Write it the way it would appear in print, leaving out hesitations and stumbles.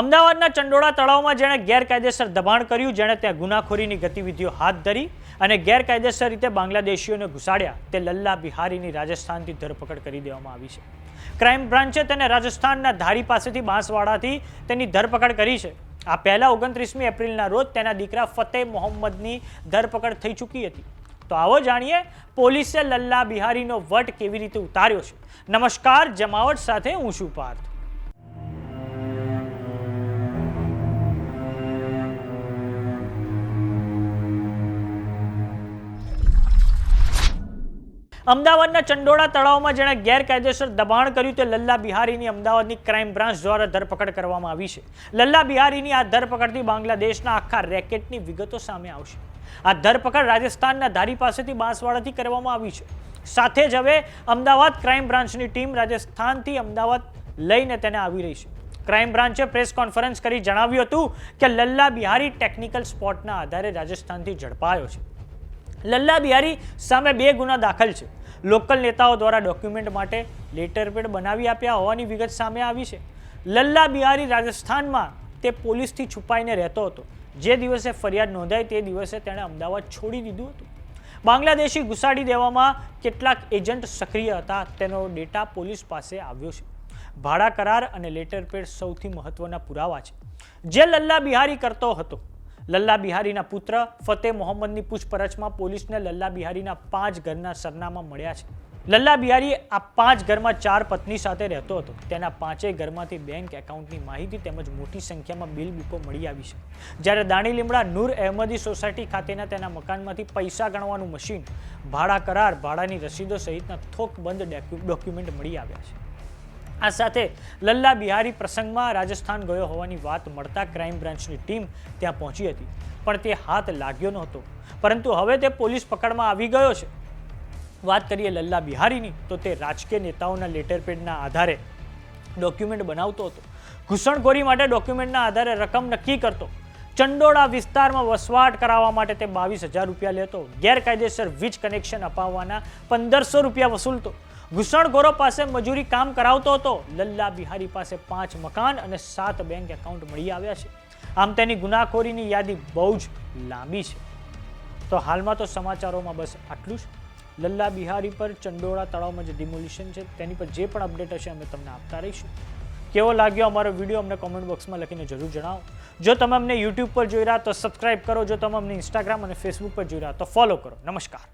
અમદાવાદના ચંડોળા તળાવમાં જેણે ગેરકાયદેસર દબાણ કર્યું, જેણે ત્યાં ગુનાખોરીની ગતિવિધિઓ હાથ ધરી અને ગેરકાયદેસર રીતે બાંગ્લાદેશીઓને ઘુસાડ્યા, તે લલ્લા બિહારીની રાજસ્થાનથી ધરપકડ કરી દેવામાં આવી છે. ક્રાઇમ બ્રાન્ચે તેને રાજસ્થાનના ધારી પાસેથી બાંસવાડાથી તેની ધરપકડ કરી છે. આ પહેલા 29મી એપ્રિલના રોજ તેના દીકરા ફતેહ મોહમ્મદની ધરપકડ થઈ ચૂકી હતી. તો આવો જાણીએ પોલીસે લલ્લા બિહારીનો વટ કેવી રીતે ઉતાર્યો છે. નમસ્કાર, જમાવટ સાથે હું છું પાર્થ. અમદાવાદના ચંડોળા તળાવમાં જેણે ગેરકાયદેસર દબાણ કર્યું તે લલ્લા બિહારીની અમદાવાદની ક્રાઇમ બ્રાન્ચ દ્વારા ધરપકડ કરવામાં આવી છે. લલ્લા બિહારીની આ ધરપકડથી બાંગ્લાદેશના આખા રેકેટની વિગતો સામે આવશે. આ ધરપકડ રાજસ્થાનના ધારી પાસેથી બાંસવાડાથી કરવામાં આવી છે. સાથે જ હવે અમદાવાદ ક્રાઇમ બ્રાન્ચની ટીમ રાજસ્થાનથી અમદાવાદ લઈને તેને આવી રહી છે. ક્રાઇમ બ્રાન્ચે પ્રેસ કોન્ફરન્સ કરી જણાવ્યું હતું કે લલ્લા બિહારી ટેકનિકલ સ્પોટના આધારે રાજસ્થાનથી ઝડપાયો છે. લલ્લા બિહારી સામે 2 ગુના દાખલ છે. લોકલ નેતાઓ દ્વારા ડોક્યુમેન્ટ માટે લેટરપેડ બનાવી આપ્યા હોવાની વિગત સામે આવી છે. લલ્લા બિહારી રાજસ્થાનમાં તે પોલીસથી છુપાઈને રહેતો હતો. જે દિવસે ફરિયાદ નોંધાઈ તે દિવસે તેણે અમદાવાદ છોડી દીધું હતું. બાંગ્લાદેશી ઘુસાડી દેવામાં કેટલાક એજન્ટ સક્રિય હતા તેનો ડેટા પોલીસ પાસે આવ્યો છે. ભાડા કરાર અને લેટરપેડ સૌથી મહત્વના પુરાવા છે જે લલ્લા બિહારી કરતો હતો. લલ્લા બિહારીના પુત્ર ફતેહ મોહમ્મદની પૂછપરછમાં પોલીસને લલ્લા બિહારીના 5 ઘરના સરનામા મળ્યા છે. લલ્લા બિહારી આ 5 ઘરમાં 4 પત્ની સાથે રહેતો હતો. તેના 5 ઘરમાંથી બેંક એકાઉન્ટની માહિતી તેમજ મોટી સંખ્યામાં બિલ બુકો મળી આવી છે. જ્યારે દાણી લીમડા નૂર અહેમદી સોસાયટી ખાતેના તેના મકાનમાંથી પૈસા ગણવાનું મશીન, ભાડા કરાર, ભાડાની રસીદો સહિતના થોકબંધ ડોક્યુમેન્ટ મળી આવ્યા છે. આ સાથે લલ્લા બિહારી પ્રસંગમાં રાજસ્થાન ગયો હોવાની વાત મળતા ક્રાઇમ બ્રાન્ચની ટીમ ત્યાં પહોંચી હતી, પણ તે હાથ લાગ્યો નહોતો. પરંતુ હવે તે પોલીસ પકડમાં આવી ગયો છે. વાત કરીએ લલ્લા બિહારીની તો તે રાજકીય નેતાઓના લેટરપેડના આધારે ડોક્યુમેન્ટ બનાવતો હતો. ઘૂસણખોરી માટે ડોક્યુમેન્ટના આધારે રકમ નક્કી કરતો. ચંડોળા વિસ્તારમાં વસવાટ કરાવવા માટે તે 22,000 રૂપિયા લેતો. ગેરકાયદેસર વીજ કનેક્શન અપાવવાના 1,500 રૂપિયા વસૂલતો. ઘૂસણખોરો પાસે મજૂરી કામ કરાવતો હતો. લલ્લા બિહારી પાસે 5 મકાન અને 7 બેંક એકાઉન્ટ મળી આવ્યા છે. આમ તેની ગુનાખોરીની યાદી બહુ જ લાંબી છે. તો હાલમાં તો સમાચારોમાં બસ આટલું જ. લલ્લા બિહારી પર ચંડોળા તળાવમાં જે ડિમોલિશન છે તેની પર જે પણ અપડેટ હશે અમે તમને આપતા રહીશું. કેવો લાગ્યો અમારો વિડીયો અમને કોમેન્ટ બોક્સમાં લખીને જરૂર જણાવો. જો તમે અમને યુટ્યુબ પર જોઈ રહ્યા તો સબસ્ક્રાઇબ કરો. જો તમે અમને ઇન્સ્ટાગ્રામ અને ફેસબુક પર જોઈ રહ્યા તો ફોલો કરો. નમસ્કાર.